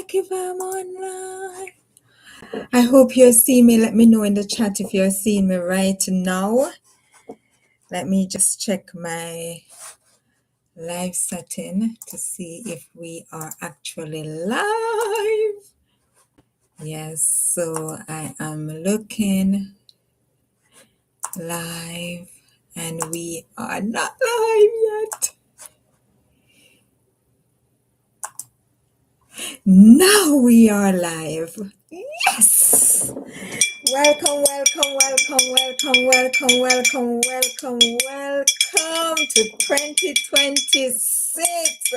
check if I'm online. I hope you're seeing me. Let me know in the chat if you're seeing me right now. Let me just check my live setting to see if we are actually live. Yes, so I am looking live and we are not live yet. Now we are live. Yes! Welcome to 2026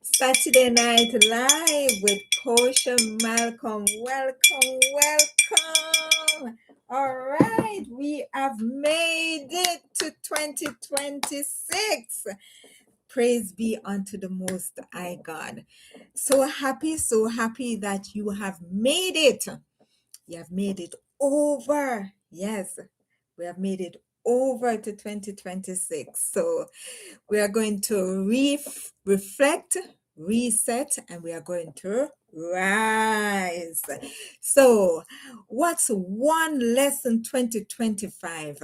Saturday Night Live with Posha Malcolm. Welcome. All right, we have made it to 2026. Praise be unto the Most High God. So happy that you have made it. You have made it over. Yes, we have made it over to 2026. So we are going to reflect, reset, and we are going to rise. So, what's one lesson 2025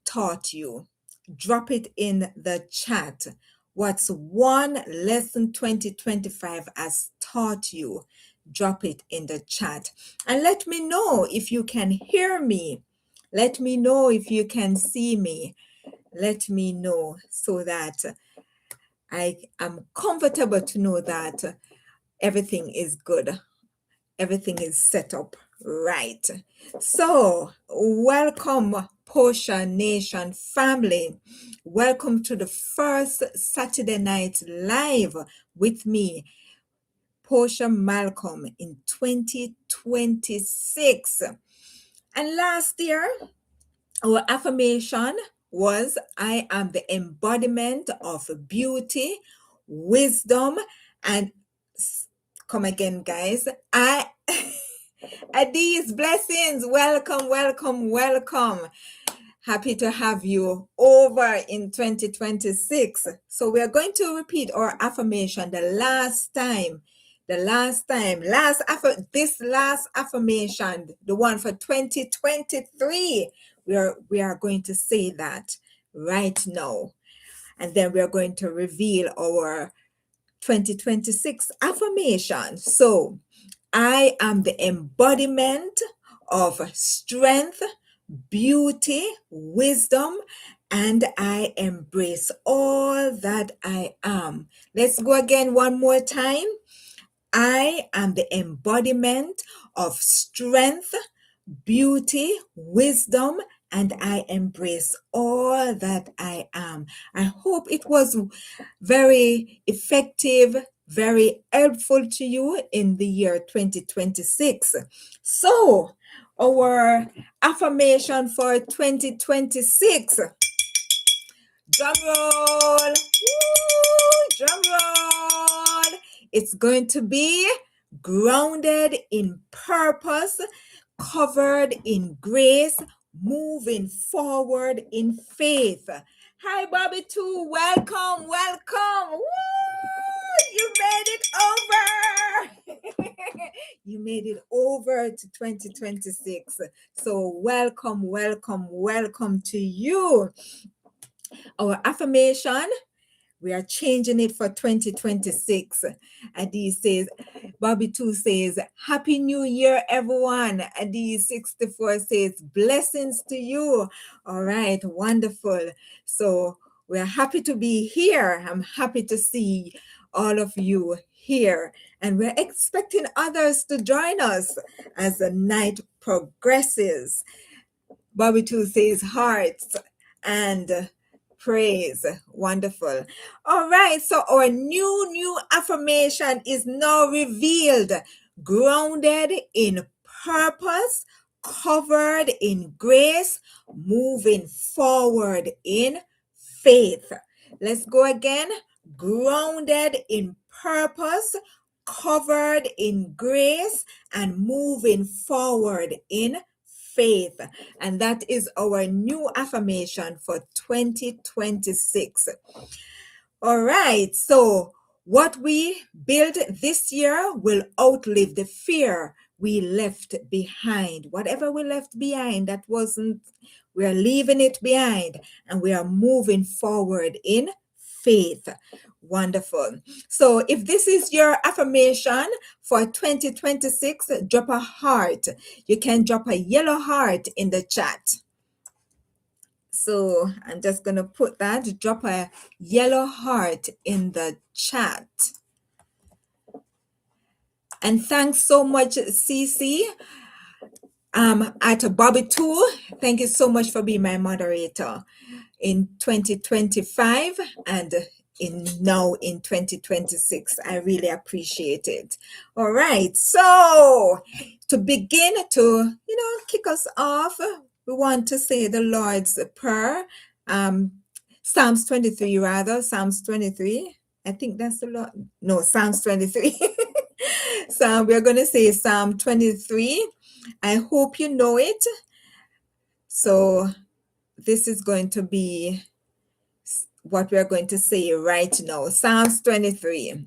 taught you? Drop it in the chat. What's one lesson 2025 has taught you? Drop it in the chat. And let me know if you can hear me. Let me know if you can see me. Let me know so that I am comfortable to know that everything is good. Everything is set up right. So, welcome, Posha Nation family. Welcome to the first Saturday Night Live with me, Posha Malcolm, in 2026. And last year, our affirmation was I am the embodiment of beauty, wisdom, and come again, guys. These blessings. Welcome. Happy to have you over in 2026. So we are going to repeat our affirmation this last affirmation, the one for 2023. We are going to say that right now. And then we are going to reveal our 2026 affirmation. So I am the embodiment of strength, beauty, wisdom, and I embrace all that I am. Let's go again one more time. I am the embodiment of strength, beauty, wisdom, and I embrace all that I am. I hope it was very effective, very helpful to you in the year 2026. So, our affirmation for 2026. Drum roll. Woo, drum roll. It's going to be grounded in purpose, covered in grace, moving forward in faith. Hi, Bobby, too. Welcome. Woo! You made it over. You made it over to 2026. So welcome to you. Our affirmation, we are changing it for 2026. Adi says, Bobby 2 says, Happy New Year, everyone. Adi 64 says, blessings to you. All right, wonderful. So we're happy to be here. I'm happy to see all of you here. And we're expecting others to join us as the night progresses. Bobby 2 says, hearts and praise. Wonderful. All right. So our new affirmation is now revealed, grounded in purpose, covered in grace, moving forward in faith. Let's go again. Grounded in purpose, covered in grace, and moving forward in faith. And that is our new affirmation for 2026. All right. So What we build this year will outlive the fear we left behind. Whatever we left behind that wasn't, we're leaving it behind and we are moving forward in faith. Wonderful. So if this is your affirmation for 2026, drop a heart. You can drop a yellow heart in the chat. So I'm just going to put that, drop a yellow heart in the chat. And thanks so much, Cece. At Bobby Tool, thank you so much for being my moderator in 2025 and now in 2026. I really appreciate it. All right. So to begin to, kick us off, we want to say the Lord's Prayer. Psalms 23, rather. Psalms 23. I think that's the Lord. No, Psalms 23. So we're going to say Psalm 23. I hope you know it. So this is going to be what we're going to say right now. Psalms 23.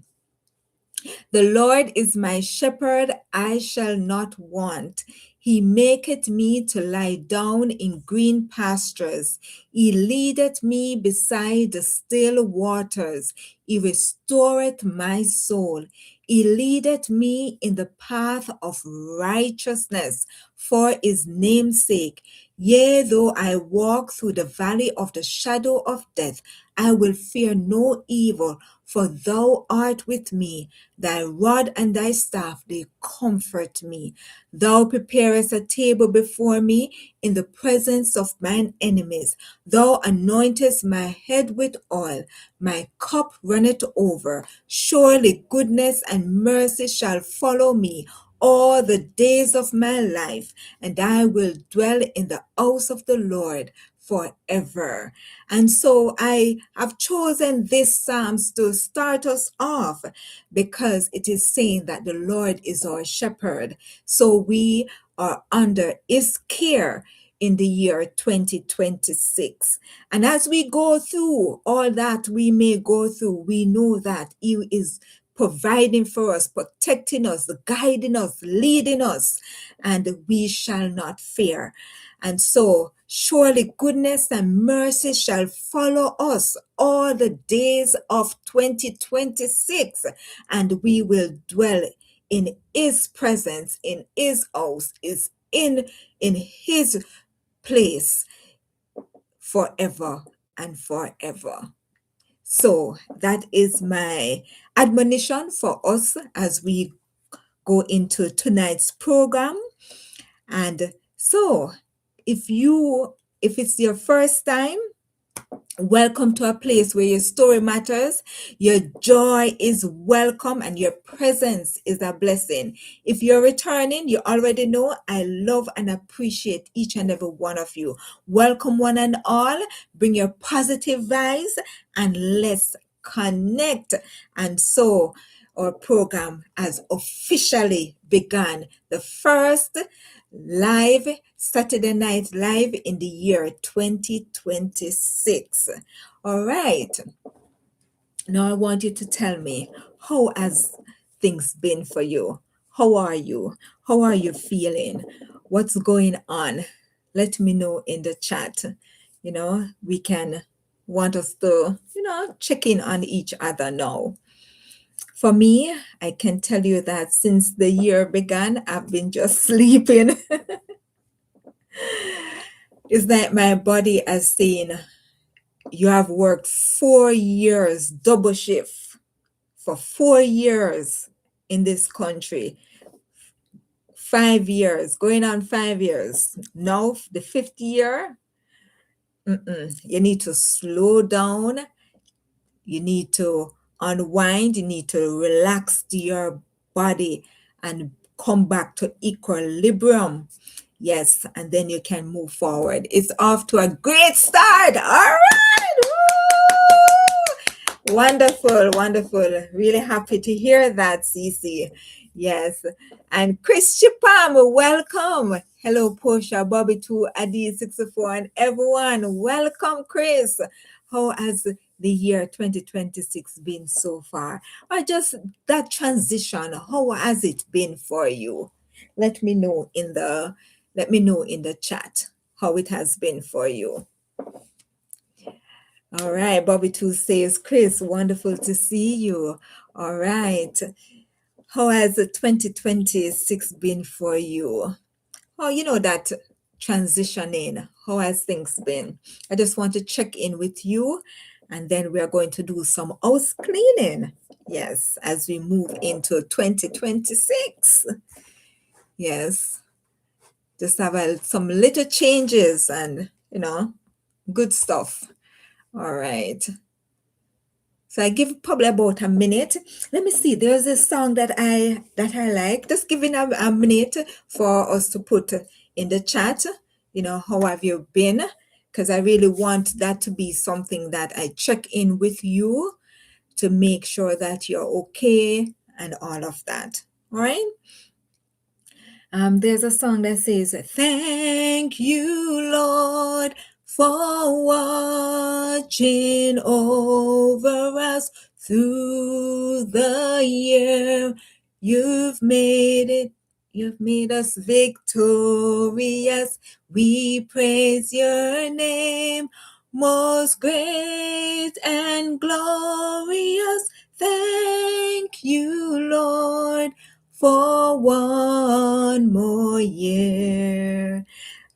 The Lord is my shepherd, I shall not want. He maketh me to lie down in green pastures. He leadeth me beside the still waters. He restoreth my soul. He leadeth me in the path of righteousness for his name's sake. Yea, though I walk through the valley of the shadow of death, I will fear no evil, for thou art with me. Thy rod and thy staff, they comfort me. Thou preparest a table before me in the presence of mine enemies. Thou anointest my head with oil. My cup runneth over. Surely goodness and mercy shall follow me all the days of my life, and I will dwell in the house of the Lord forever. And so I have chosen this Psalms to start us off because it is saying that the Lord is our shepherd. So we are under his care in the year 2026. And as we go through all that we may go through, we know that he is providing for us, protecting us, guiding us, leading us, and we shall not fear. And so surely goodness and mercy shall follow us all the days of 2026, and we will dwell in his presence, in his house, is in his place forever and forever. So that is my admonition for us as we go into tonight's program. And so if it's your first time, welcome to a place where your story matters, your joy is welcome, and your presence is a blessing. If you're returning, you already know I love and appreciate each and every one of you. Welcome one and all. Bring your positive vibes and let's connect. And so our program has officially begun. The first live Saturday Night Live in the year 2026. All right. Now I want you to tell me, how has things been for you? How are you? How are you feeling? What's going on? Let me know in the chat. We can want us to, check in on each other now. For me, I can tell you that since the year began, I've been just sleeping. It's like my body has saying, you have worked 4 years double shift for 4 years in this country. 5 years, going on 5 years. Now, the 5th year, you need to slow down. You need to unwind. You need to relax your body and come back to equilibrium. Yes, and then you can move forward. It's off to a great start. All right. Woo! Wonderful, wonderful. Really happy to hear that, Cece. Yes. And Chris Chipam, welcome. Hello, Posha, Bobby 2, Adi 64, and everyone. Welcome, Chris. How has the year 2026 been so far? Or just that transition, how has it been for you? Let me know in the chat how it has been for you. All right, Bobby Two says, Chris, wonderful to see you. All right. How has 2026 been for you? Oh, that transitioning, how has things been? I just want to check in with you, and then we are going to do some house cleaning. Yes, as we move into 2026. Yes, just have some little changes and, good stuff. All right. So I give probably about a minute. Let me see. There's a song that I like. Just giving a minute for us to put in the chat. How have you been? Because I really want that to be something that I check in with you to make sure that you're okay and all of that. All right. There's a song that says, Thank you, Lord, for watching over us through the year. You've made us victorious. We praise your name, most great and glorious. Thank you, Lord, for one more year.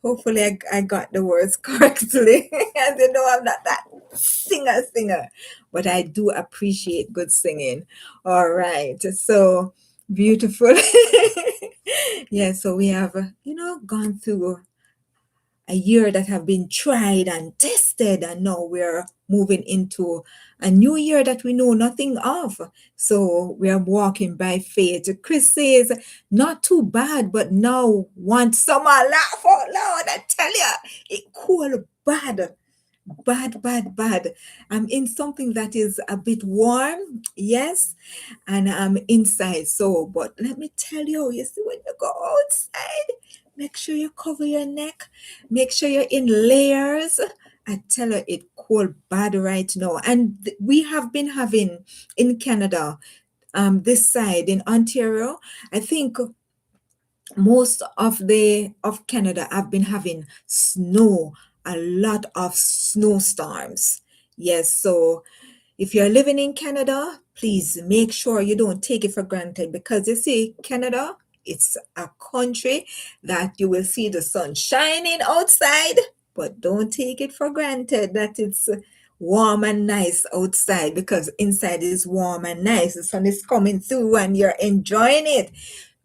Hopefully I got the words correctly. As you know, I'm not that singer, but I do appreciate good singing. All right. So beautiful. Yeah, so we have, gone through a year that have been tried and tested, and now we're moving into a new year that we know nothing of. So we are walking by faith. Chris says, not too bad, but now want summer. Laugh out loud. I tell you, it cool bad. Bad. I'm in something that is a bit warm, yes, and I'm inside. So, but let me tell you, you see, when you go outside, make sure you cover your neck, make sure you're in layers. I tell you, it cold bad right now. And we have been having in Canada, this side in Ontario, I think most of Canada have been having snow, a lot of snowstorms. Yes, so if you're living in Canada, please make sure you don't take it for granted, because you see, Canada, it's a country that you will see the sun shining outside, but don't take it for granted that it's warm and nice outside, because inside is warm and nice. The sun is coming through and you're enjoying it.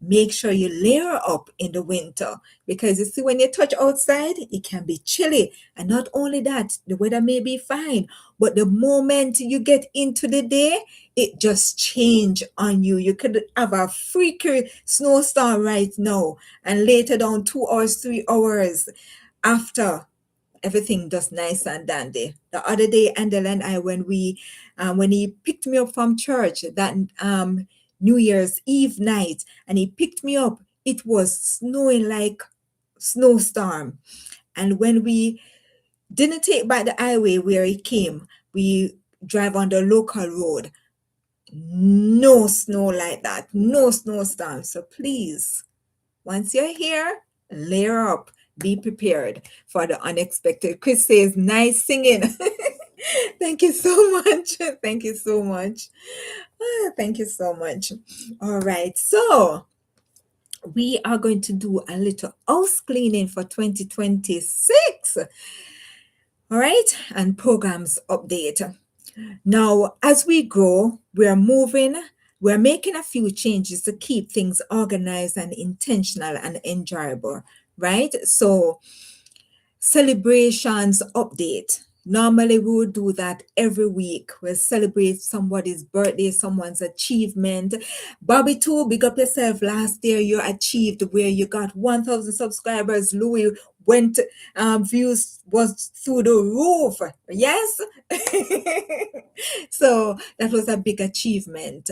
Make sure you layer up in the winter, because you see, when you touch outside, it can be chilly. And not only that, the weather may be fine, but the moment you get into the day, it just change on you. You could have a freaky snowstorm right now, and later down 2 hours, 3 hours after, everything just nice and dandy. The other day, Andel and I, when he picked me up from church that New Year's Eve night, and he picked me up, it was snowing like snowstorm. And when we didn't take back the highway where he came, we drive on the local road. No snow like that, no snowstorm. So please, once you're here, layer up. Be prepared for the unexpected. Chris says, nice singing. Thank you so much. Thank you so much. Thank you so much. All right. So we are going to do a little house cleaning for 2026. All right. And programs update. Now, as we grow, we're making a few changes to keep things organized and intentional and enjoyable, right? So, celebrations update. Normally, we would do that every week. We'll celebrate somebody's birthday, someone's achievement. Bobby, too, big up yourself. Last year, you achieved where you got 1,000 subscribers. Louis went, views was through the roof. Yes? So that was a big achievement.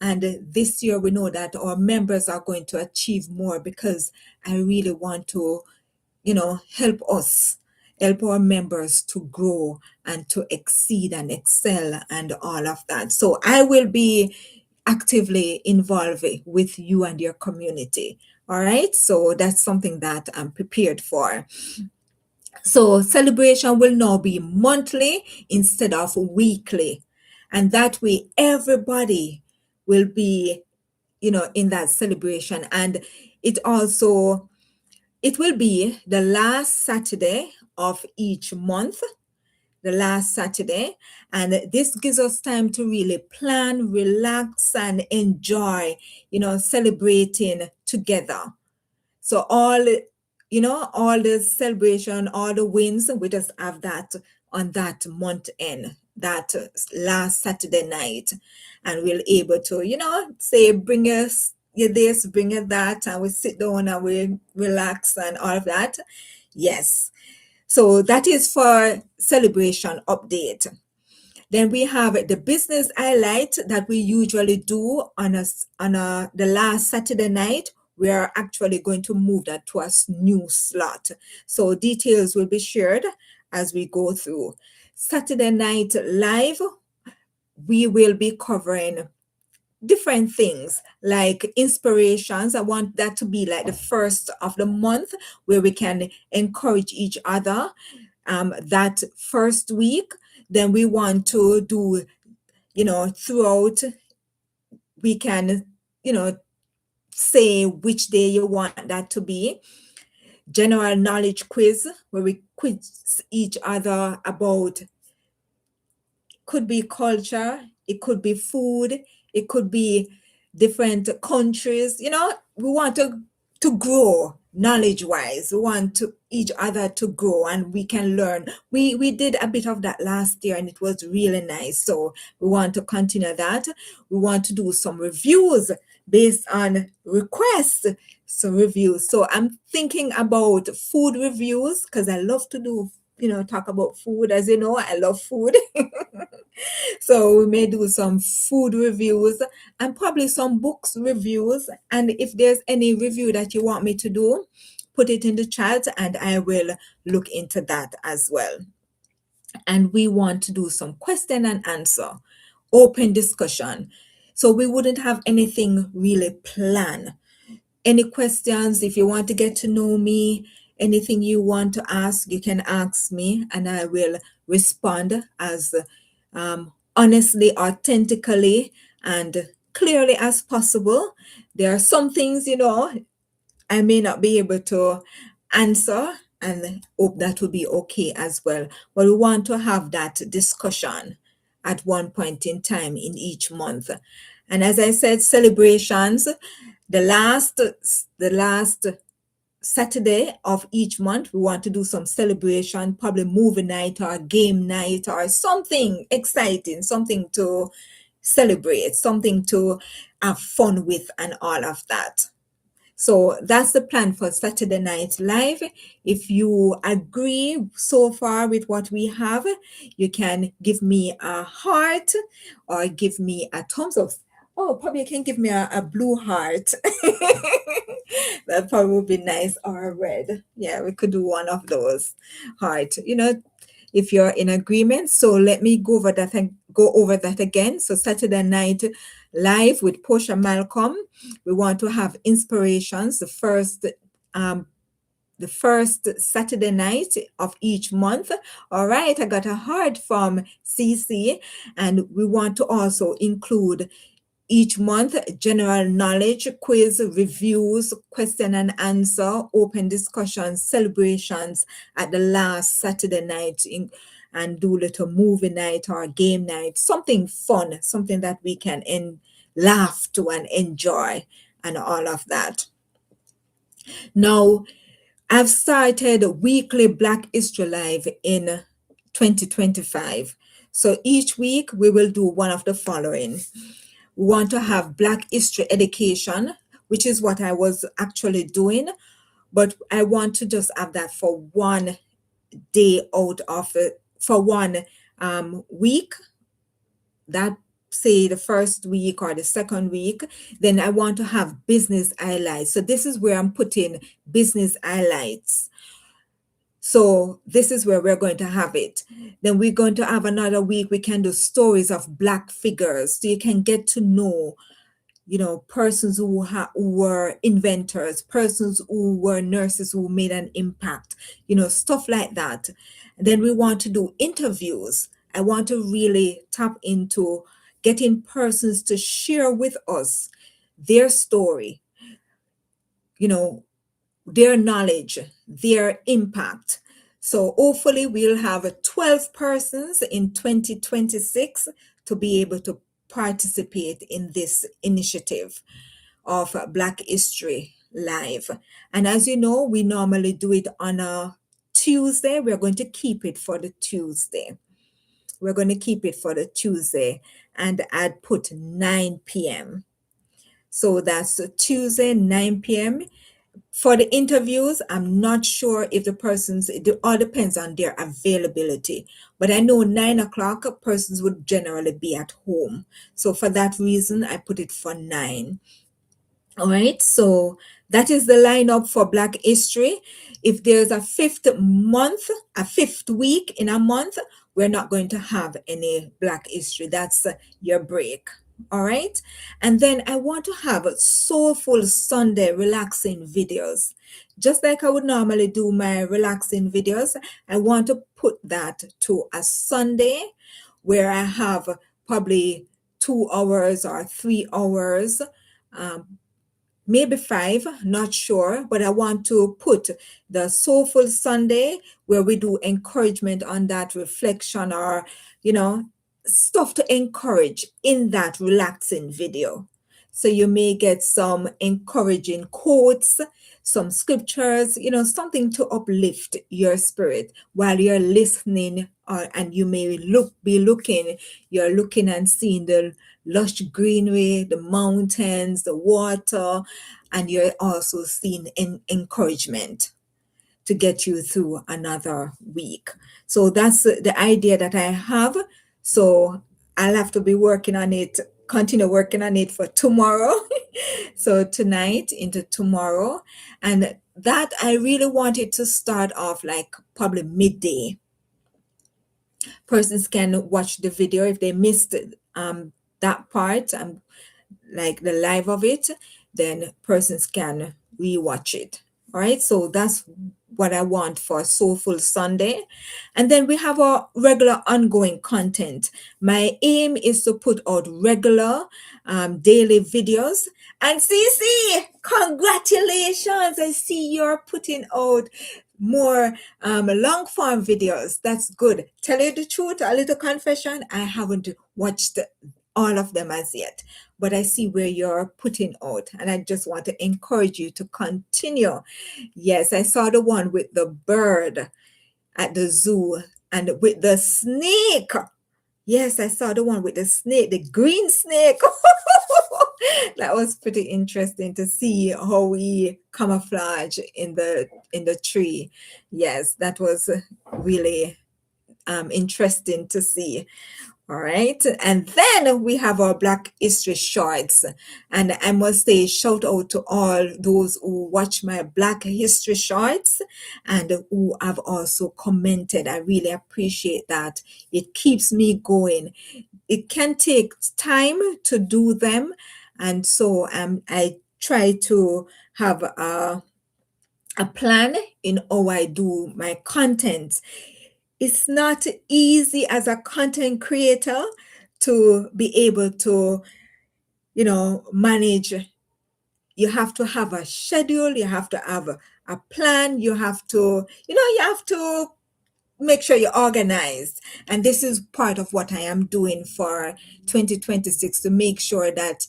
And this year, we know that our members are going to achieve more, because I really want to help us help our members to grow and to exceed and excel and all of that. So I will be actively involved with you and your community. All right. So that's something that I'm prepared for. So celebration will now be monthly instead of weekly. And that way everybody will be, in that celebration. And it also, it will be the last Saturday of each month, the last Saturday. And this gives us time to really plan, relax, and enjoy, celebrating together. So all the celebration, all the wins, we just have that on that month end, that last Saturday night. And we'll able to, say, bring us this, bring us that, and we sit down and we relax and all of that. Yes. So that is for celebration update. Then we have the business highlight that we usually do on the last Saturday night. We are actually going to move that to a new slot. So details will be shared as we go through. Saturday night live, we will be covering different things like inspirations. I want that to be like the first of the month where we can encourage each other that first week. Then we want to do, throughout, we can, say which day you want that to be. General knowledge quiz where we quiz each other about, could be culture, it could be food, it could be different countries. We want to grow knowledge wise. We want to each other to grow and we can learn. We did a bit of that last year and it was really nice. So we want to continue that. We want to do some reviews based on requests, some reviews. So I'm thinking about food reviews because I love to do, talk about food. As you know, I love food. So we may do some food reviews and probably some books reviews. And if there's any review that you want me to do, put it in the chat and I will look into that as well. And we want to do some question and answer, open discussion. So we wouldn't have anything really planned. Any questions, if you want to get to know me, anything you want to ask, you can ask me and I will respond as honestly, authentically, and clearly as possible. There are some things, I may not be able to answer, and hope that will be okay as well. But we want to have that discussion at one point in time in each month. And as I said, celebrations, the last Saturday of each month, we want to do some celebration, probably movie night or game night or something exciting, something to celebrate, something to have fun with, and all of that. So that's the plan for Saturday Night Live. If you agree so far with what we have, you can give me a heart or give me a thumbs up. Oh, probably you can give me a blue heart. That probably would be nice, or a red. Yeah, we could do one of those heart. If you're in agreement. So let me go over that and go over that again. So Saturday Night Live with Posha Malcolm. We want to have inspirations the first Saturday night of each month. All right, I got a heart from CC, and we want to also include each month general knowledge quiz, reviews, question and answer, open discussions, celebrations at the last Saturday night and do little movie night or game night, something fun, something that we can laugh to and enjoy and all of that. Now, I've started weekly Black History Live in 2025. So each week we will do one of the following. We want to have Black History education, which is what I was actually doing, but I want to just have that for one day out of it, for one week, that say the first week or the second week. Then I want to have business highlights. So this is where I'm putting business highlights. So this is where we're going to have it. Then we're going to have another week. We can do stories of Black figures. So you can get to know, persons who were inventors, persons who were nurses who made an impact, stuff like that. Then we want to do interviews. I want to really tap into getting persons to share with us their story, you know, their knowledge, their impact. So hopefully we'll have 12 persons in 2026 to be able to participate in this initiative of Black History Live. And as you know, we normally do it on a Tuesday. We're going to keep it for the Tuesday. We're going to keep it for the Tuesday, and I'd put 9 p.m. So that's Tuesday, 9 p.m. For the interviews, I'm not sure if the persons, it all depends on their availability. But I know 9 o'clock persons would generally be at home. So for that reason, I put it for 9. All right, so that is the lineup for Black History. If there's a fifth week in a month, we're not going to have any Black History. That's your break. All right, and then I want to have soulful Sunday relaxing videos. Just like I would normally do my relaxing videos, I want to put that to a Sunday where I have probably 2 hours or 3 hours, maybe 5, not sure, but I want to put the Soulful Sunday where we do encouragement on that reflection, or, stuff to encourage in that relaxing video. So you may get some encouraging quotes, some scriptures, something to uplift your spirit while you're listening, and you may you're looking and seeing the lush greenery, the mountains, the water, and you're also seeing encouragement to get you through another week. So that's the idea that I have. So I'll have to be working on it, continue working on it for tomorrow. So tonight into tomorrow. And that I really wanted to start off like probably midday. Persons can watch the video if they missed that part, like the live of it, then persons can rewatch it. All right, so that's what I want for Soulful Sunday. And then we have our regular ongoing content. My aim is to put out regular daily videos. And Cece, congratulations! I see you're putting out more long form videos. That's good. Tell you the truth, a little confession, I haven't watched all of them as yet, but I see where you're putting out, and I just want to encourage you to continue. Yes, I saw the one with the bird at the zoo and with the snake. Yes, I saw the one with the snake, the green snake. That was pretty interesting to see how we camouflage in the tree. Yes, that was really interesting to see. All right. And then we have our Black History Shorts. And I must say, shout out to all those who watch my Black History Shorts and who have also commented. I really appreciate that. It keeps me going. It can take time to do them. And so I try to have a plan in how I do my content. It's not easy as a content creator to be able to, manage. You have to have a schedule, you have to have a plan, you have to, make sure you're organized. And this is part of what I am doing for 2026 to make sure that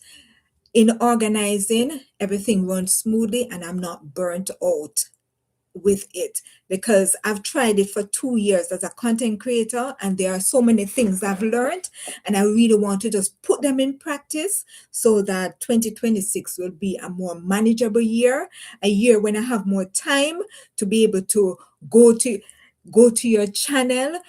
in organizing, everything runs smoothly and I'm not burnt out with it, because I've tried it for 2 years as a content creator and there are so many things I've learned, and I really want to just put them in practice so that 2026 will be a more manageable year, a year when I have more time to be able to go to your channel,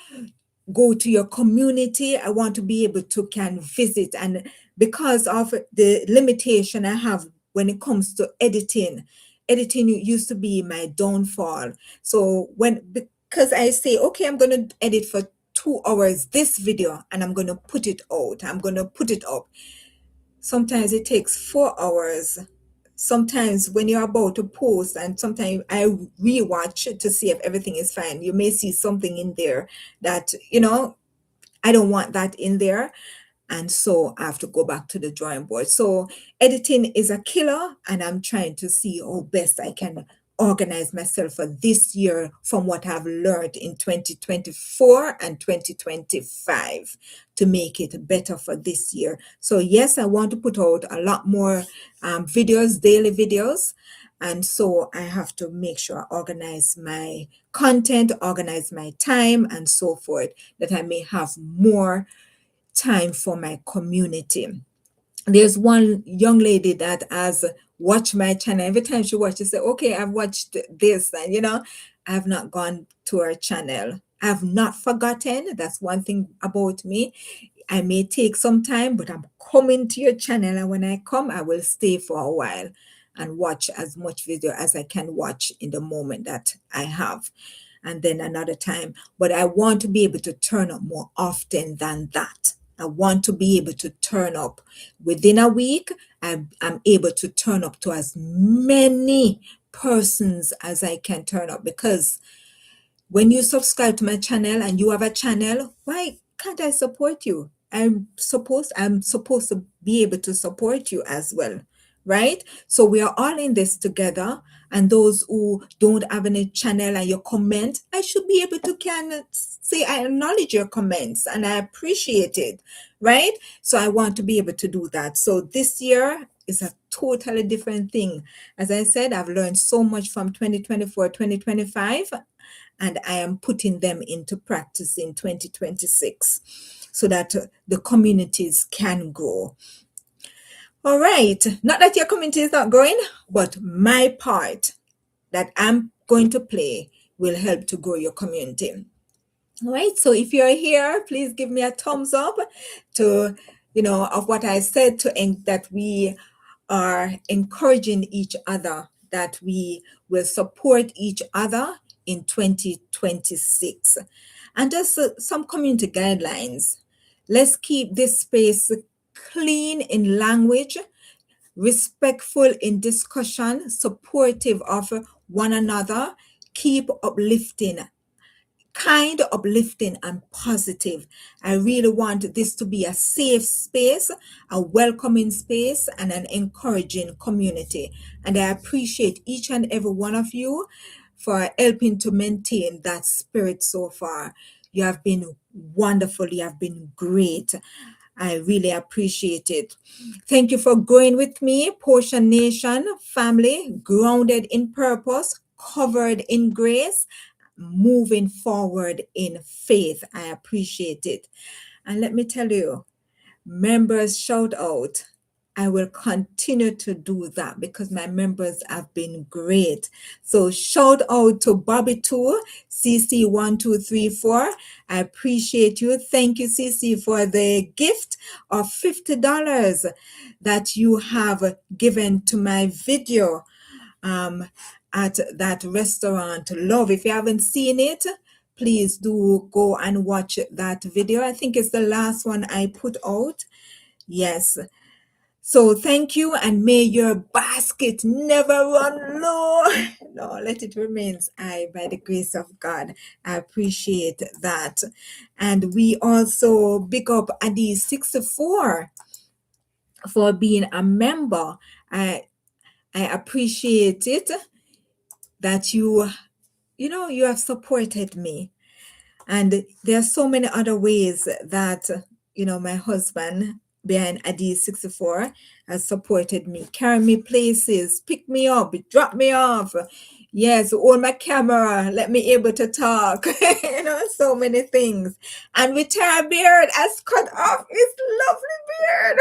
go to your community. I want to be able to can visit, and because of the limitation I have when it comes to editing used to be my downfall. So because I say, okay, I'm going to edit for 2 hours this video and I'm going to put it out. I'm going to put it up. Sometimes it takes 4 hours. Sometimes when you're about to post, and sometimes I rewatch it to see if everything is fine. You may see something in there that, I don't want that in there. And so I have to go back to the drawing board. So editing is a killer, and I'm trying to see how best I can organize myself for this year from what I've learned in 2024 and 2025 to make it better for this year. So yes, I want to put out a lot more videos, daily videos. And so I have to make sure I organize my content, organize my time, and so forth, that I may have more time for my community. There's one young lady that has watched my channel. Every time she watches, she say, okay, I've watched this, and I've not gone to her channel. I've not forgotten. That's one thing about me. I may take some time, but I'm coming to your channel, and when I come, I will stay for a while and watch as much video as I can watch in the moment that I have, and then another time. But I want to be able to turn up more often than that. I want to be able to turn up within a week. I'm able to turn up to as many persons as I can turn up, because when you subscribe to my channel and you have a channel, why can't I support you? I'm supposed to be able to support you as well, right? So we are all in this together. And those who don't have any channel and you comment, I should be able to can say I acknowledge your comments and I appreciate it, right? So I want to be able to do that. So this year is a totally different thing. As I said, I've learned so much from 2024, 2025, and I am putting them into practice in 2026 so that the communities can grow. All right. Not that your community is not growing, but my part that I'm going to play will help to grow your community. All right. So if you're here, please give me a thumbs up to, of what I said, that we are encouraging each other, that we will support each other in 2026. And just some community guidelines. Let's keep this space clean in language, respectful in discussion, supportive of one another, keep uplifting, kind, uplifting, and positive. I really want this to be a safe space, a welcoming space, and an encouraging community. And I appreciate each and every one of you for helping to maintain that spirit so far. You have been wonderful. You have been great. I really appreciate it. Thank you for going with me, Posha Nation family, grounded in purpose, covered in grace, moving forward in faith. I appreciate it. And let me tell you, members shout out. I will continue to do that because my members have been great. So shout out to Bobby 2, CC1234. I appreciate you. Thank you, CC, for the gift of $50 that you have given to my video at that restaurant. Love. If you haven't seen it, please do go and watch that video. I think it's the last one I put out. Yes. So thank you, and may your basket never run low. No, let it remain high by the grace of God. I appreciate that. And we also big up Adi 64 for being a member. I appreciate it that you have supported me. And there are so many other ways that, my husband behind Adi 64 has supported me, carry me places, pick me up, drop me off. Yes, hold my camera, let me able to talk, so many things. And with her beard, has cut off his lovely beard.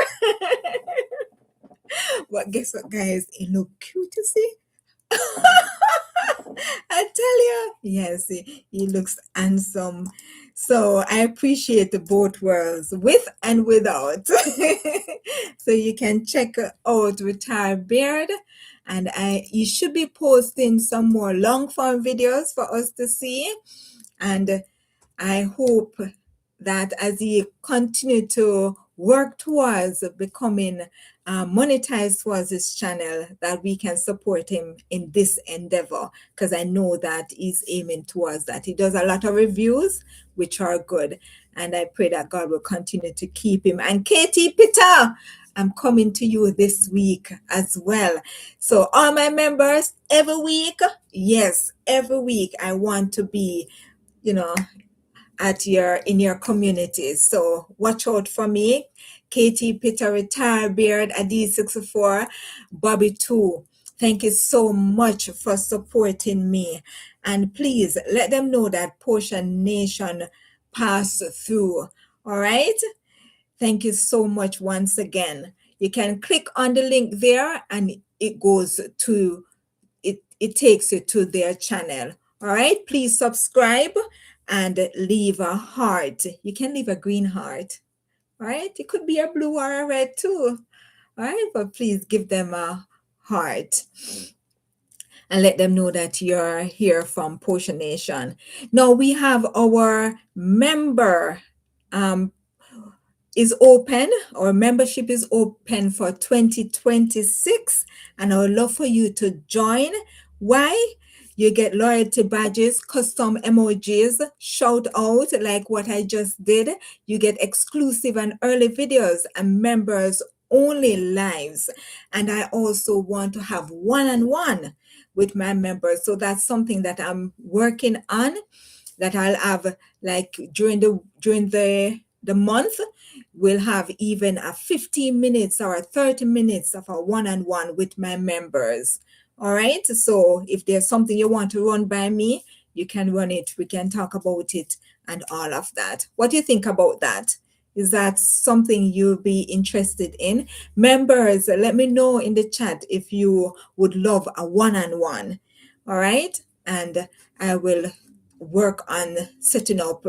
But guess what, guys? It look cute, you see? I tell you, yes, he looks handsome. So I appreciate the both worlds, with and without. So you can check out Retired Beard, and you should be posting some more long form videos for us to see. And I hope that as he continue to work towards becoming monetized towards his channel, that we can support him in this endeavor, because I know that he's aiming towards that. He does a lot of reviews, which are good, and I pray that God will continue to keep him. And Katie Peter, I'm coming to you this week as well. So all my members, every week, yes, every week I want to be, you know, in your communities. So watch out for me. Katie, Peter, Retire Beard, Adi64, Bobby too. Thank you so much for supporting me. And please let them know that Posha Nation passed through. All right. Thank you so much once again. You can click on the link there and it goes to it takes you to their channel. All right, please subscribe and leave a heart. You can leave a green heart. All right, it could be a blue or a red too. All right, but please give them a heart and let them know that you're here from Potion Nation. Now we have our member um, is open. Our membership is open for 2026, and I would love for you to join. Why? You get loyalty badges, custom emojis, shout out like what I just did. You get exclusive and early videos and members only lives. And I also want to have one-on-one with my members. So that's something that I'm working on, that I'll have like during the month. We'll have even a 15 minutes or a 30 minutes of a one-on-one with my members. All right. So if there's something you want to run by me, you can run it. We can talk about it and all of that. What do you think about that? Is that something you'll be interested in? Members, let me know in the chat if you would love a one-on-one. All right. And I will work on setting up.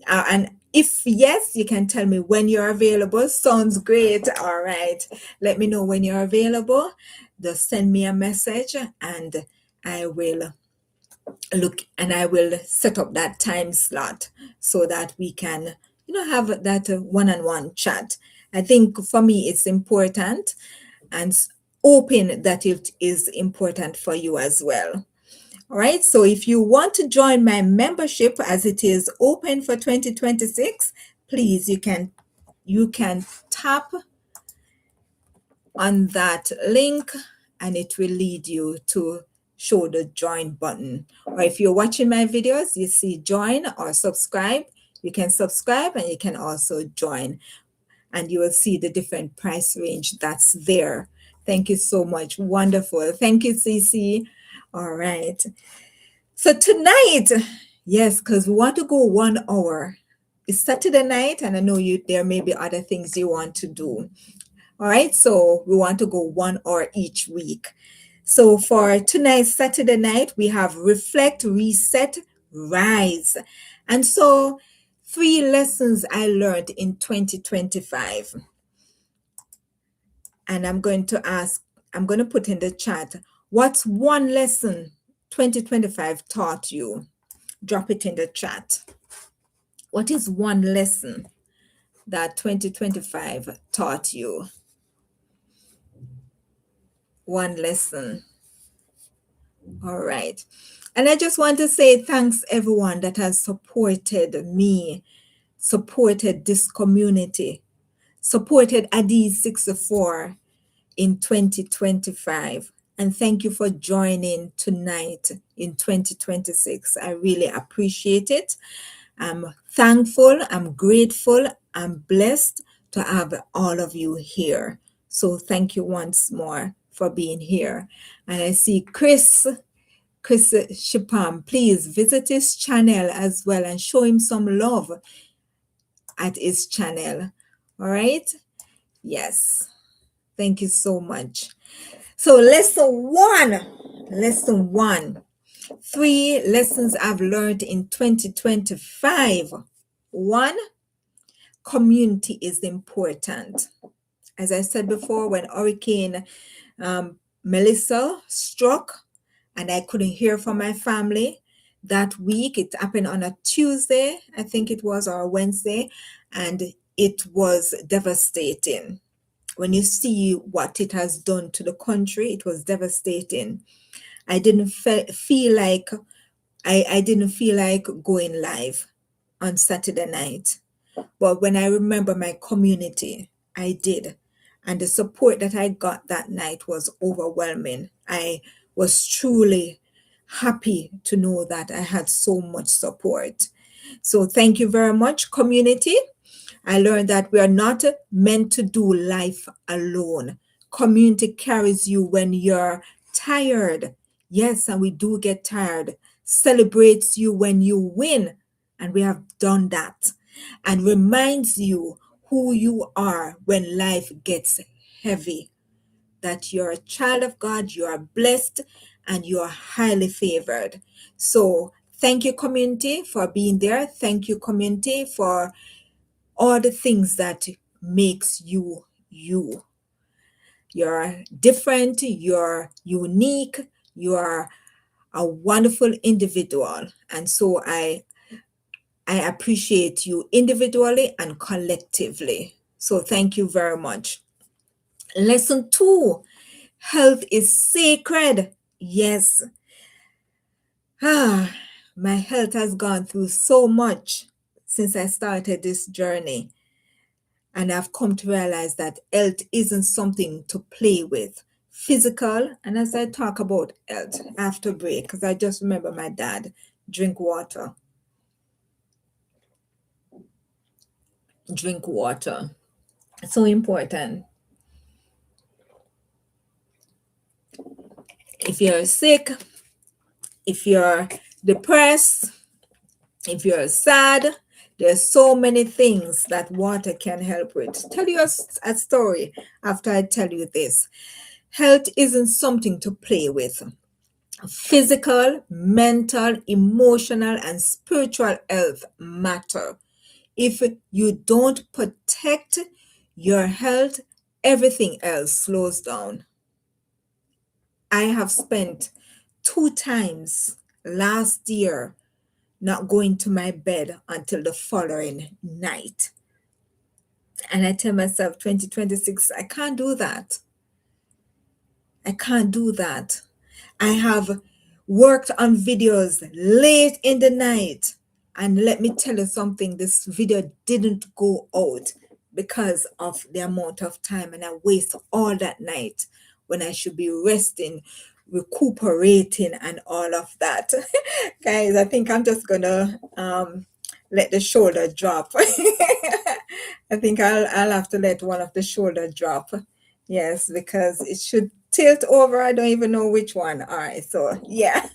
And if yes, you can tell me when you're available. Sounds great. All right. Let me know when you're available. Just send me a message and I will I will set up that time slot so that we can, have that one-on-one chat. I think for me it's important, and hoping that it is important for you as well. All right. So if you want to join my membership as it is open for 2026, please you can tap on that link and it will lead you to show the join button. Or if you're watching my videos, you see join or subscribe. You can subscribe and you can also join, and you will see the different price range that's there. Thank you so much. Wonderful. Thank you, Cece. All right. So tonight, yes, because we want to go 1 hour. It's Saturday night, and I know there may be other things you want to do. All right, so we want to go 1 hour each week. So for tonight's Saturday night, we have Reflect, Reset, Rise. And so 3 lessons I learned in 2025. And I'm going to put in the chat, what's one lesson 2025 taught you? Drop it in the chat. What is one lesson that 2025 taught you? One lesson. All right. And I just want to say thanks everyone that has supported me, supported this community, supported Adi64 in 2025. And thank you for joining tonight in 2026. I really appreciate it. I'm thankful, I'm grateful, I'm blessed to have all of you here. So thank you once more for being here. And I see Chris Shipam, please visit his channel as well and show him some love at his channel. All right? Yes. Thank you so much. So lesson one, 3 lessons I've learned in 2025. 1, community is important. As I said before, when Hurricane Melissa struck and I couldn't hear from my family, that week. It happened on a Tuesday, I think it was, or a Wednesday, and it was devastating. When you see what it has done to the country, it was devastating. I didn't feel like I didn't feel like going live on Saturday night. But when I remember my community, I did. And the support that I got that night was overwhelming. I was truly happy to know that I had so much support. So thank you very much, community. I learned that we are not meant to do life alone. Community carries you when you're tired. Yes, and we do get tired. Celebrates you when you win, and we have done that. And reminds you who you are when life gets heavy. That you're a child of God, you are blessed, and you are highly favored. So thank you, community, for being there. Thank you, community, for all the things that makes you you. You're different, you're unique, you are a wonderful individual. And so I appreciate you individually and collectively. So thank you very much. Lesson 2, health is sacred. Yes. Ah, my health has gone through so much since I started this journey. And I've come to realize that health isn't something to play with. Physical, and as I talk about health after break, because I just remember my dad, drink water. Drink water. So important. If you're sick, if you're depressed, if you're sad, there's so many things that water can help with. Tell you a story after I tell you this. Health isn't something to play with. Physical, mental, emotional, and spiritual health matter. If you don't protect your health, everything else slows down. I have spent 2 times last year not going to my bed until the following night. And I tell myself, 2026, I can't do that. I can't do that. I have worked on videos late in the night. And let me tell you something, this video didn't go out because of the amount of time. And I waste all that night when I should be resting, recuperating, and all of that. Guys, I think I'm just going to let the shoulder drop. I think I'll have to let one of the shoulder drop. Yes, because it should tilt over. I don't even know which one. All right, so yeah,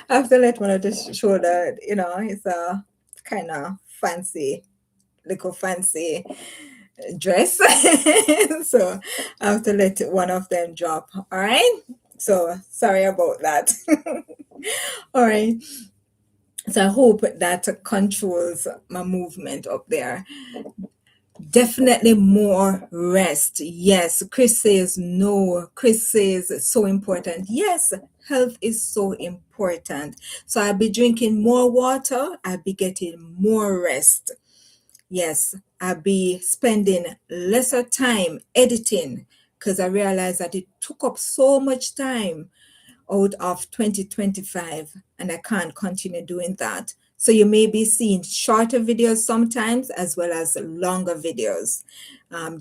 I have to let one of the shoulder. It's a kind of fancy, little fancy dress, so I have to let one of them drop. All right. So sorry about that. All right. So I hope that controls my movement up there. Definitely more rest. Yes, Chris says no. Chris says it's so important. Yes, health is so important. So I'll be drinking more water. I'll be getting more rest. Yes, I'll be spending lesser time editing because I realized that it took up so much time out of 2025 and I can't continue doing that. So you may be seeing shorter videos sometimes as well as longer videos,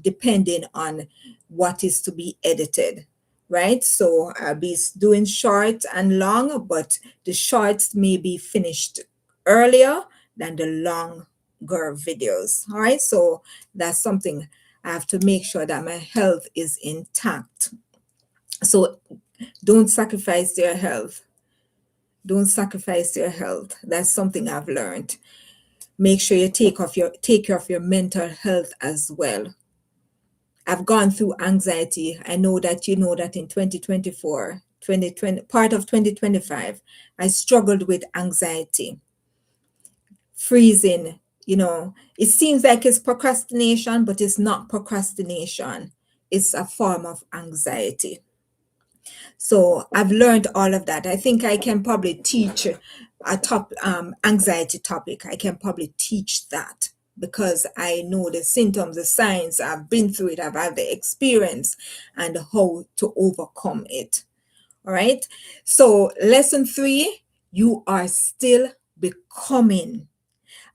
depending on what is to be edited, right? So I'll be doing short and long, but the shorts may be finished earlier than the longer videos. All right, so that's something I have to make sure that my health is intact. So don't sacrifice your health. Don't sacrifice your health. That's something I've learned. Make sure you take care of your mental health as well. I've gone through anxiety. I know that you know that in 2024, 2020, part of 2025, I struggled with anxiety, freezing. It seems like it's procrastination, but it's not procrastination. It's a form of anxiety. So I've learned all of that. I think I can probably teach a top anxiety topic. I can probably teach that because I know the symptoms, the signs. I've been through it. I've had the experience and how to overcome it. All right. So lesson 3, you are still becoming.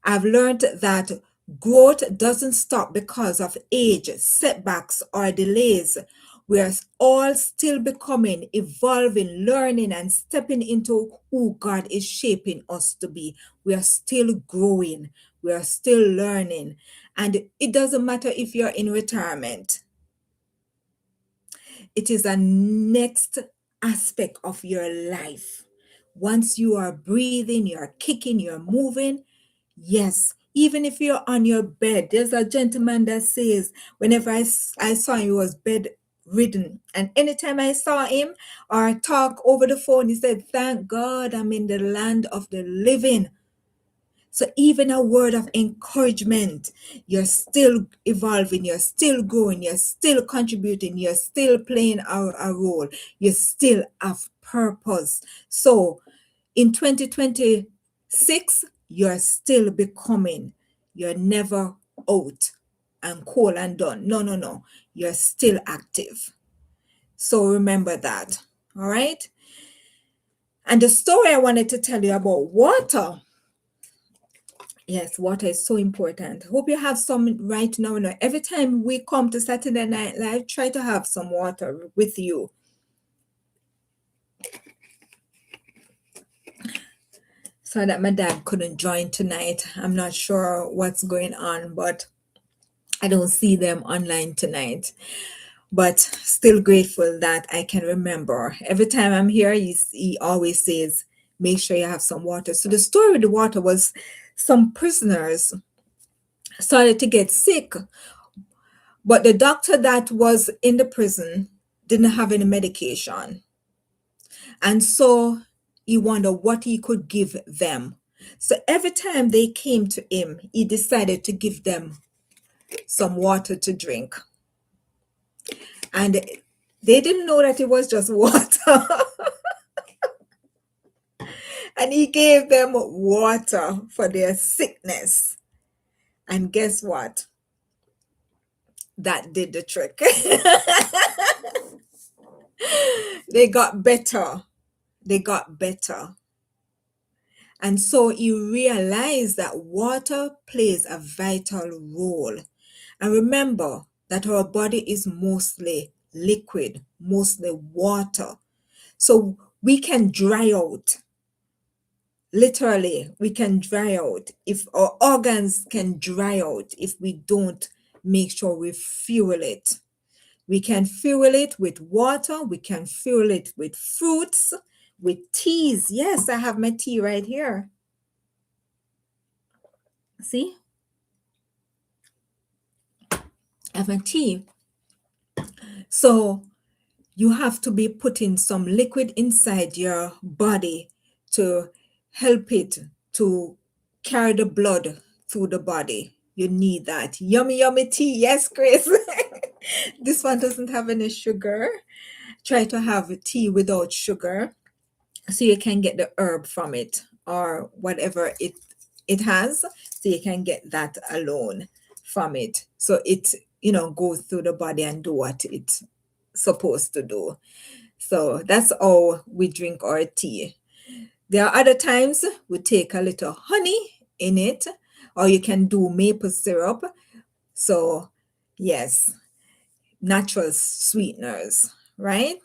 I've learned that growth doesn't stop because of age, setbacks, or delays. We are all still becoming, evolving, learning, and stepping into who God is shaping us to be. We are still growing, we are still learning. And it doesn't matter if you're in retirement, it is a next aspect of your life. Once you are breathing, you're kicking, you're moving. Yes, even if you're on your bed, there's a gentleman that says, whenever I saw him, he was bedridden. And anytime I saw him or talk over the phone, he said, "Thank God I'm in the land of the living." So even a word of encouragement, you're still evolving, you're still growing, you're still contributing, you're still playing a role, you still have purpose. So in 2026, you're still becoming. You're never out and cool and done. No, no, no. You're still active. So remember that. All right. And the story I wanted to tell you about water. Yes, water is so important. Hope you have some right now. Now, every time we come to Saturday Night Live, try to have some water with you. So that my dad couldn't join tonight. I'm not sure what's going on, but I don't see them online tonight. But still grateful that I can remember. Every time I'm here, he always says, make sure you have some water. So the story with the water was some prisoners started to get sick, but the doctor that was in the prison didn't have any medication. And so he wondered what he could give them. So every time they came to him, he decided to give them some water to drink. And they didn't know that it was just water. And he gave them water for their sickness. And guess what? That did the trick. They got better. They got better. And so he realized that water plays a vital role. And remember that our body is mostly liquid, mostly water. So we can dry out. Literally, we can dry out. If our organs can dry out if we don't make sure we fuel it. We can fuel it with water. We can fuel it with fruits, with teas. Yes, I have my tea right here. See? I have my tea. So you have to be putting some liquid inside your body to help it to carry the blood through the body. You need that. Yummy, yummy tea. Yes, Chris. This one doesn't have any sugar. Try to have tea without sugar so you can get the herb from it or whatever it has, so you can get that alone from it. So it, goes through the body and do what it's supposed to do. So that's how we drink our tea. There are other times we take a little honey in it, or you can do maple syrup. So, yes, natural sweeteners, right?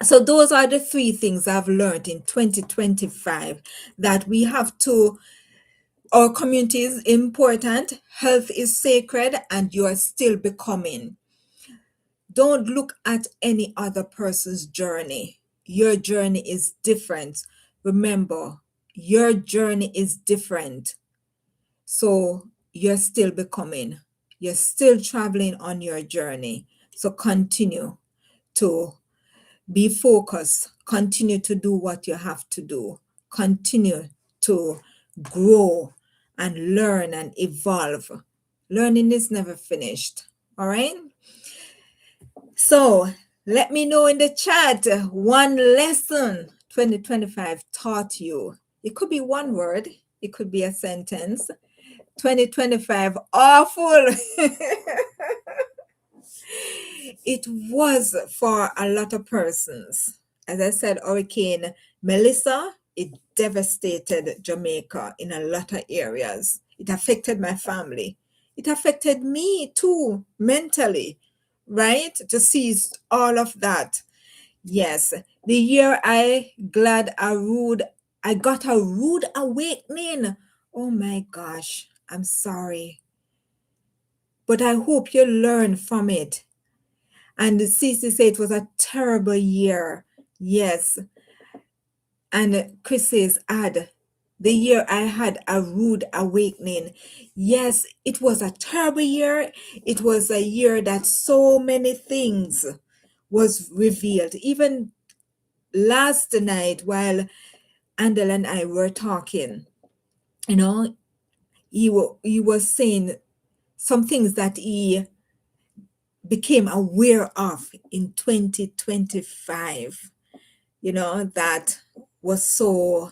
So, those are the 3 things I've learned in 2025, that we have to, our community is important, health is sacred, and you are still becoming. Don't look at any other person's journey. Your journey is different. Remember, your journey is different. So you're still becoming. You're still traveling on your journey. So continue to be focused. Continue to do what you have to do. Continue to grow and learn and evolve. Learning is never finished. All right? So let me know in the chat one lesson 2025 taught you. It could be one word, it could be a sentence. 2025, awful. It was for a lot of persons. As I said, Hurricane Melissa, it devastated Jamaica in a lot of areas. It affected my family. It affected me too, mentally, right? To see all of that. Yes, the year I got a rude awakening. Oh my gosh, I'm sorry. But I hope you learn from it. And Cece said it was a terrible year. Yes. And Chris says, add, the year I had a rude awakening. Yes, it was a terrible year. It was a year that so many things was revealed. Even last night while Andel and I were talking, you know, he was saying some things that he became aware of in 2025, that was so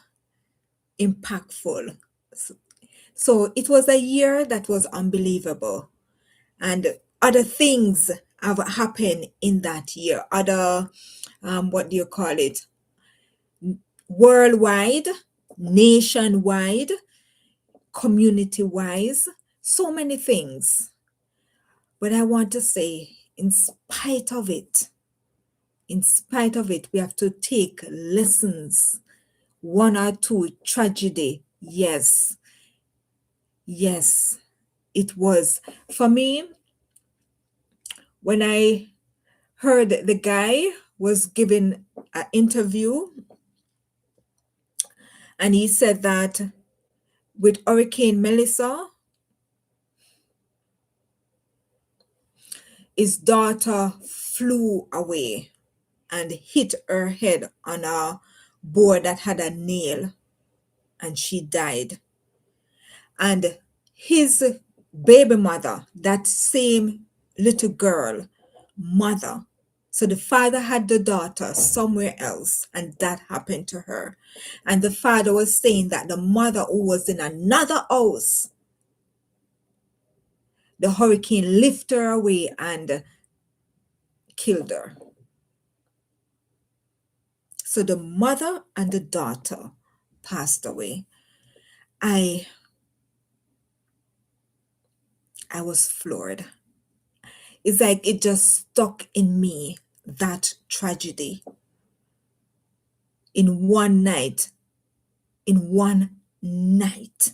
impactful. So it was a year that was unbelievable. And other things have happened in that year. Other, what do you call it? Worldwide, nationwide, community wise, so many things. But I want to say, in spite of it, we have to take lessons. One or two tragedy. Yes, yes, it was. For me, when I heard the guy was giving an interview and he said that with Hurricane Melissa, his daughter flew away and hit her head on a board that had a nail and she died. And his baby mother, that same little girl, mother. So the father had the daughter somewhere else, and that happened to her. And the father was saying that the mother who was in another house, the hurricane lifted her away and killed her. So the mother and the daughter passed away. I was floored. It's like it just stuck in me, that tragedy. In one night, in one night.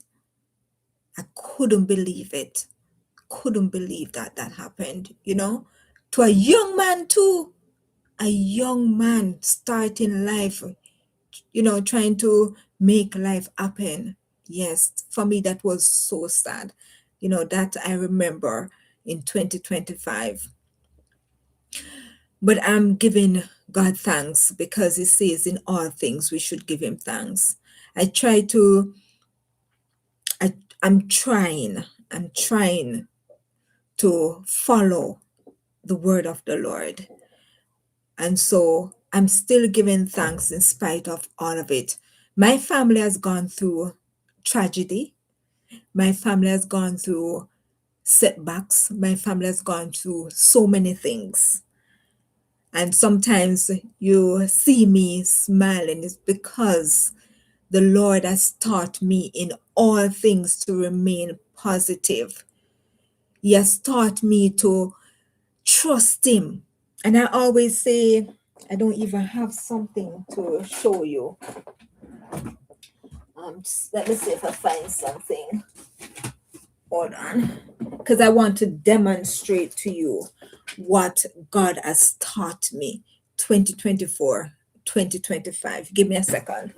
I couldn't believe it. Couldn't believe that that happened, to a young man too. A young man starting life, trying to make life happen. Yes, for me, that was so sad. That I remember in 2025. But I'm giving God thanks because He says in all things we should give Him thanks. I try to I, I'm trying to follow the word of the Lord. And so I'm still giving thanks in spite of all of it. My family has gone through tragedy. My family has gone through setbacks. My family has gone through so many things. And sometimes you see me smiling. It's because the Lord has taught me in all things to remain positive. He has taught me to trust Him. And I always say, I don't even have something to show you. Let me see if I find something. Hold on. Because I want to demonstrate to you what God has taught me 2024, 2025. Give me a second.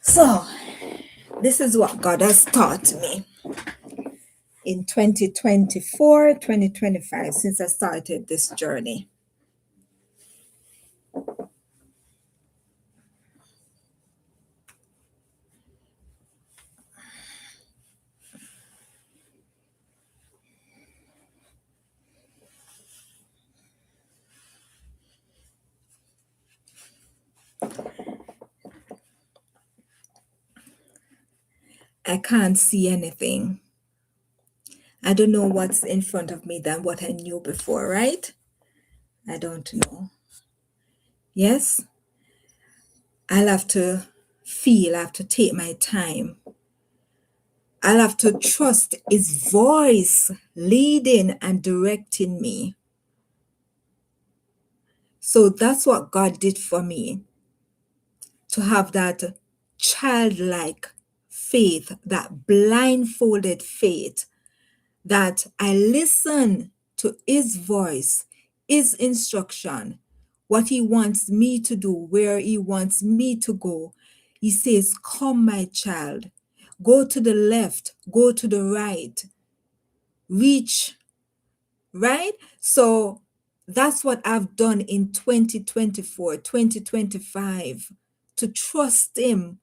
So, this is what God has taught me in 2024, 2025, since I started this journey. I can't see anything. I don't know what's in front of me than what I knew before, right? I don't know. Yes, I'll have to feel, I have to take my time. I'll have to trust his voice leading and directing me. So that's what God did for me, to have that childlike faith, that blindfolded faith, that I listen to his voice, his instruction, what he wants me to do, where he wants me to go. He says, "Come, my child, go to the left, go to the right, reach," right? So that's what I've done in 2024, 2025, to trust him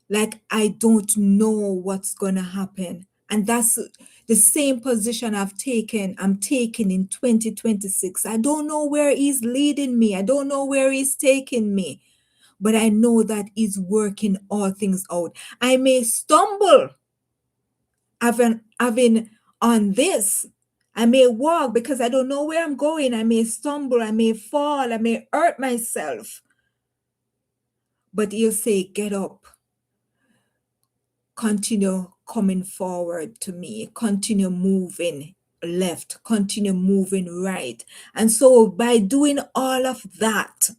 like I don't know what's going to happen. And that's the same position I'm taking in 2026. I don't know where he's leading me. I don't know where he's taking me, but I know that he's working all things out. I may stumble having on this. I may walk because I don't know where I'm going. I may stumble, I may fall, I may hurt myself. But he'll say, "Get up, continue coming forward to me, continue moving left, continue moving right." And so by doing all of that,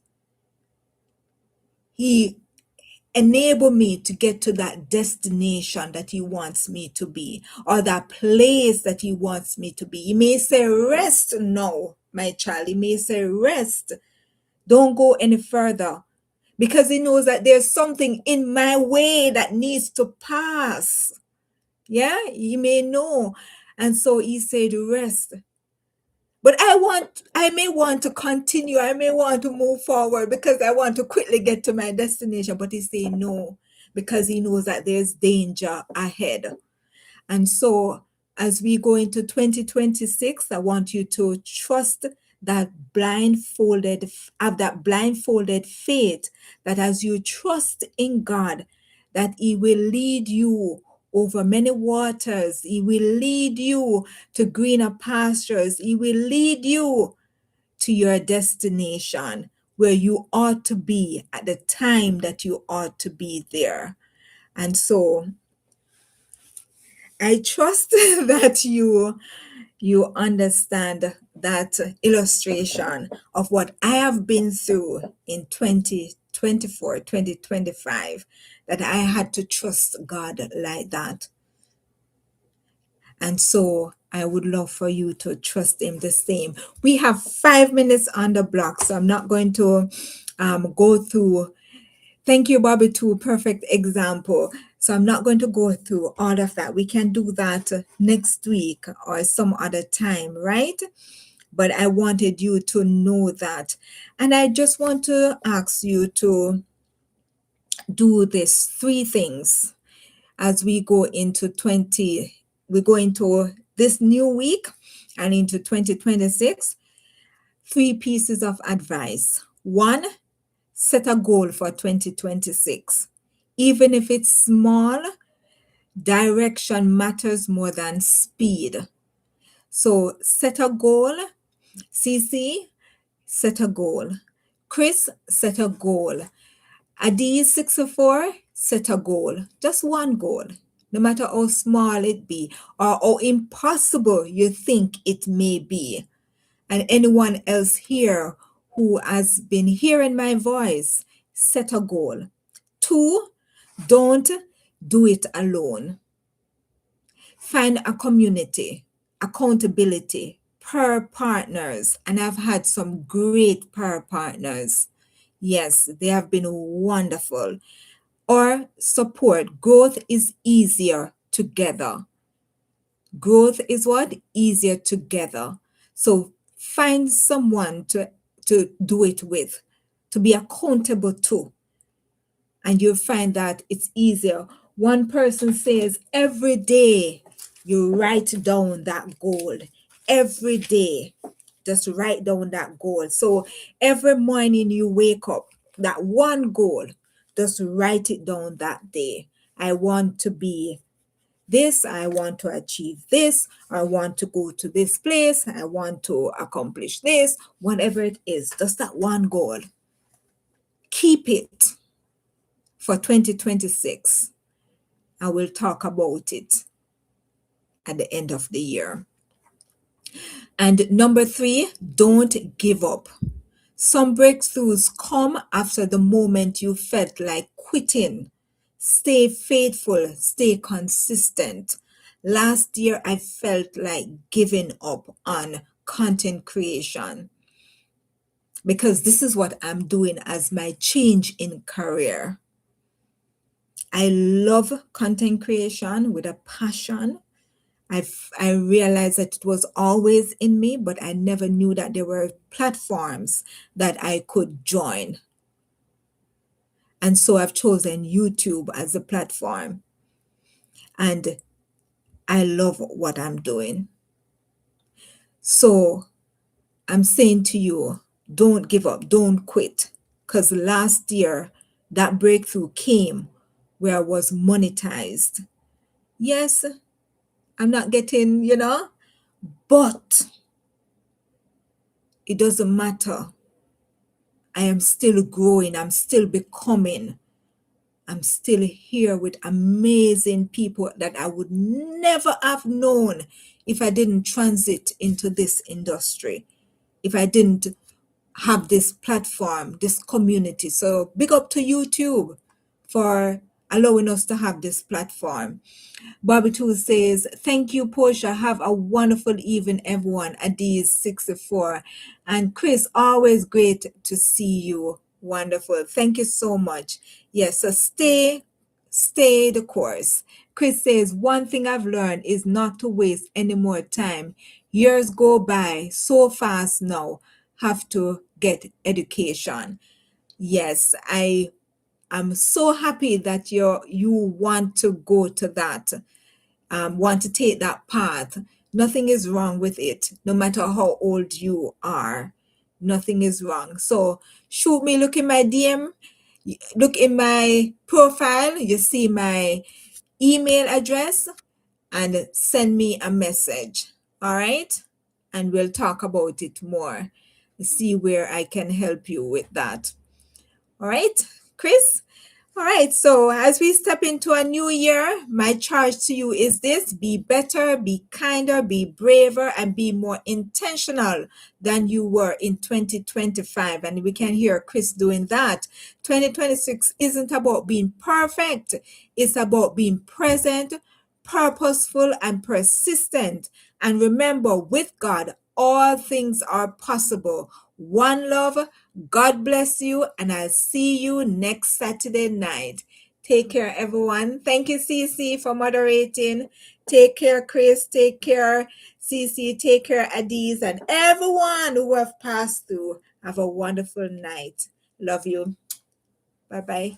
he enable me to get to that destination that he wants me to be, or that place that he wants me to be. He may say, "Rest now, my child." He may say, "Rest. Don't go any further." Because he knows that there's something in my way that needs to pass. Yeah, you may know. And so he said, "Rest." But I may want to continue. I may want to move forward because I want to quickly get to my destination. But he's saying no, because he knows that there's danger ahead. And so, as we go into 2026, I want you to trust that have that blindfolded faith, that as you trust in God, that He will lead you over many waters. He will lead you to greener pastures. He will lead you to your destination where you ought to be at the time that you ought to be there. And so, I trust that you understand that illustration of what I have been through in 2024, 2025, that I had to trust God like that. And so I would love for you to trust him the same. We have 5 minutes on the block, so I'm not going to go through. Thank you, Bobby, too. Perfect example. So I'm not going to go through all of that. We can do that next week or some other time, right? But I wanted you to know that. And I just want to ask you to do this 3 things as we go into this new week and into 2026. 3 pieces of advice. 1, set a goal for 2026. Even if it's small, direction matters more than speed. So set a goal. CC, set a goal. Chris, set a goal. Adi64, set a goal. Just one goal. No matter how small it be or how impossible you think it may be. And anyone else here who has been hearing my voice, set a goal. 2, don't do it alone. Find a community, accountability, prayer partners. And I've had some great prayer partners. Yes, they have been wonderful. Or support. Growth is easier together. Growth is what? Easier together. So find someone to do it with, to be accountable to. And you'll find that it's easier. One person says every day you write down that goal. Every day, just write down that goal. So every morning you wake up, that one goal, just write it down that day. I want to be this, I want to achieve this, I want to go to this place, I want to accomplish this, whatever it is, just that one goal. Keep it for 2026. I will talk about it at the end of the year. And number 3, don't give up. Some breakthroughs come after the moment you felt like quitting. Stay faithful, stay consistent. Last year, I felt like giving up on content creation because this is what I'm doing as my change in career. I love content creation with a passion. I realized that it was always in me, but I never knew that there were platforms that I could join. And so I've chosen YouTube as a platform. And I love what I'm doing. So I'm saying to you, don't give up, don't quit. Because last year, that breakthrough came where I was monetized. Yes, I'm not getting, but it doesn't matter. I am still growing, I'm still becoming. I'm still here with amazing people that I would never have known if I didn't transit into this industry, if I didn't have this platform, this community. So big up to YouTube for allowing us to have this platform. Bobby Tool says, thank you, Portia. Have a wonderful evening, everyone. Adiz 64. And Chris, always great to see you. Wonderful. Thank you so much. Yes, so stay the course. Chris says, one thing I've learned is not to waste any more time. Years go by so fast now. Have to get education. Yes, I'm so happy that you want to go to that, want to take that path. Nothing is wrong with it, no matter how old you are. Nothing is wrong. So shoot me, look in my DM, look in my profile, you see my email address, and send me a message. All right? And we'll talk about it more. See where I can help you with that. All right, Chris? All right, so as we step into a new year, my charge to you is this: be better, be kinder, be braver, and be more intentional than you were in 2025. And we can hear Chris doing that. 2026 isn't about being perfect, it's about being present, purposeful, and persistent. And remember, with God, all things are possible. One love. God bless you, and I'll see you next Saturday night. Take care, everyone. Thank you, Cece, for moderating. Take care, Chris. Take care, Cece. Take care, Adiz, and everyone who have passed through. Have a wonderful night. Love you. Bye-bye.